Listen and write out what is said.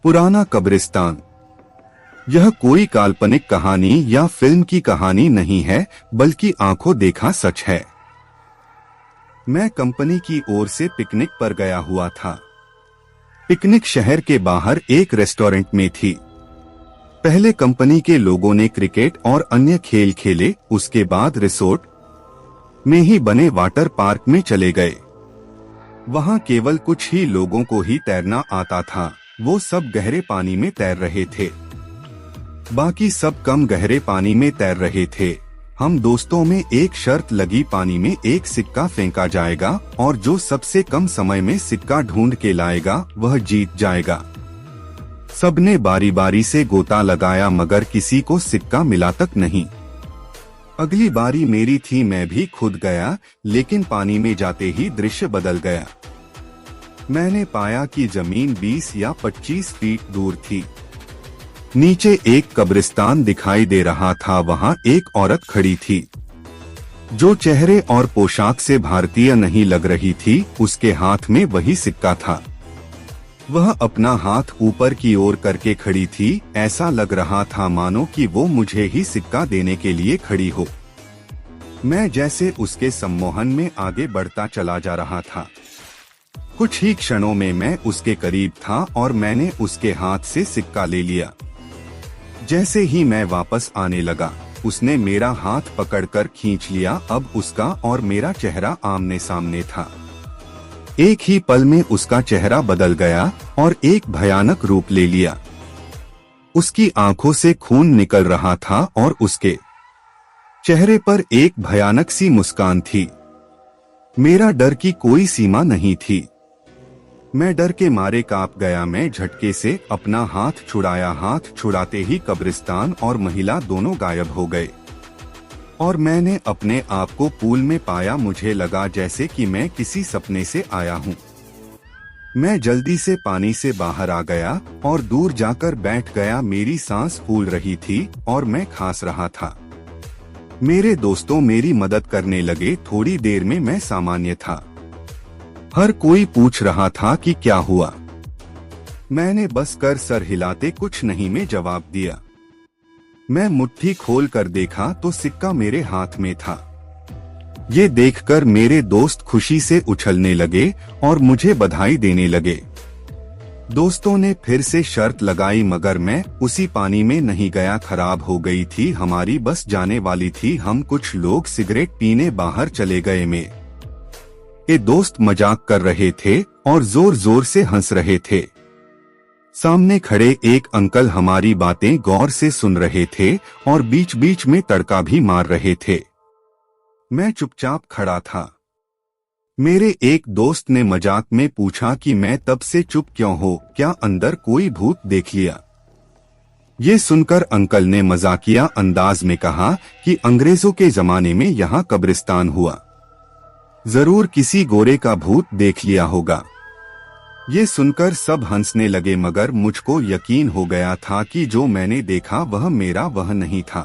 पुराना कब्रिस्तान। यह कोई काल्पनिक कहानी या फिल्म की कहानी नहीं है, बल्कि आंखों देखा सच है। मैं कंपनी की ओर से पिकनिक पर गया हुआ था। पिकनिक शहर के बाहर एक रेस्टोरेंट में थी। पहले कंपनी के लोगों ने क्रिकेट और अन्य खेल खेले, उसके बाद रिसोर्ट में ही बने वाटर पार्क में चले गए। वहां केवल कुछ ही लोगों को ही तैरना आता था, वो सब गहरे पानी में तैर रहे थे। बाकी सब कम गहरे पानी में तैर रहे थे। हम दोस्तों में एक शर्त लगी, पानी में एक सिक्का फेंका जाएगा और जो सबसे कम समय में सिक्का ढूंढ के लाएगा वह जीत जाएगा। सबने बारी बारी से गोता लगाया, मगर किसी को सिक्का मिला तक नहीं। अगली बारी मेरी थी, मैं भी खुद गया, लेकिन पानी में जाते ही दृश्य बदल गया। मैंने पाया कि जमीन 20 या 25 फीट दूर थी। नीचे एक कब्रिस्तान दिखाई दे रहा था। वहां एक औरत खड़ी थी जो चेहरे और पोशाक से भारतीय नहीं लग रही थी। उसके हाथ में वही सिक्का था। वह अपना हाथ ऊपर की ओर करके खड़ी थी। ऐसा लग रहा था मानो कि वो मुझे ही सिक्का देने के लिए खड़ी हो। मैं जैसे उसके सम्मोहन में आगे बढ़ता चला जा रहा था। कुछ ही क्षणों में मैं उसके करीब था और मैंने उसके हाथ से सिक्का ले लिया। जैसे ही मैं वापस आने लगा, उसने मेरा हाथ पकड़कर खींच लिया। अब उसका और मेरा चेहरा आमने सामने था। एक ही पल में उसका चेहरा बदल गया और एक भयानक रूप ले लिया। उसकी आंखों से खून निकल रहा था और उसके चेहरे पर एक भयानक सी मुस्कान थी। मेरा डर की कोई सीमा नहीं थी। मैं डर के मारे कांप गया। मैं झटके से अपना हाथ छुड़ाया। हाथ छुड़ाते ही कब्रिस्तान और महिला दोनों गायब हो गए और मैंने अपने आप को पूल में पाया। मुझे लगा जैसे कि मैं किसी सपने से आया हूँ। मैं जल्दी से पानी से बाहर आ गया और दूर जाकर बैठ गया। मेरी सांस फूल रही थी और मैं खांस रहा था। मेरे दोस्तों मेरी मदद करने लगे। थोड़ी देर में मैं सामान्य था। हर कोई पूछ रहा था कि क्या हुआ। मैंने बस कर सर हिलाते कुछ नहीं में जवाब दिया। मैं मुट्ठी खोल कर देखा तो सिक्का मेरे हाथ में था। ये देखकर मेरे दोस्त खुशी से उछलने लगे और मुझे बधाई देने लगे। दोस्तों ने फिर से शर्त लगाई, मगर मैं उसी पानी में नहीं गया। खराब हो गई थी। हमारी बस जाने वाली थी। हम कुछ लोग सिगरेट पीने बाहर चले गए। ये दोस्त मजाक कर रहे थे और जोर जोर से हंस रहे थे। सामने खड़े एक अंकल हमारी बातें गौर से सुन रहे थे और बीच बीच में तड़का भी मार रहे थे। मैं चुपचाप खड़ा था। मेरे एक दोस्त ने मजाक में पूछा कि मैं तब से चुप क्यों हो, क्या अंदर कोई भूत देख लिया? ये सुनकर अंकल ने मजाकिया अंदाज में कहा कि अंग्रेजों के जमाने में यहाँ कब्रिस्तान हुआ, जरूर किसी गोरे का भूत देख लिया होगा। ये सुनकर सब हंसने लगे, मगर मुझको यकीन हो गया था कि जो मैंने देखा वह मेरा वह नहीं था।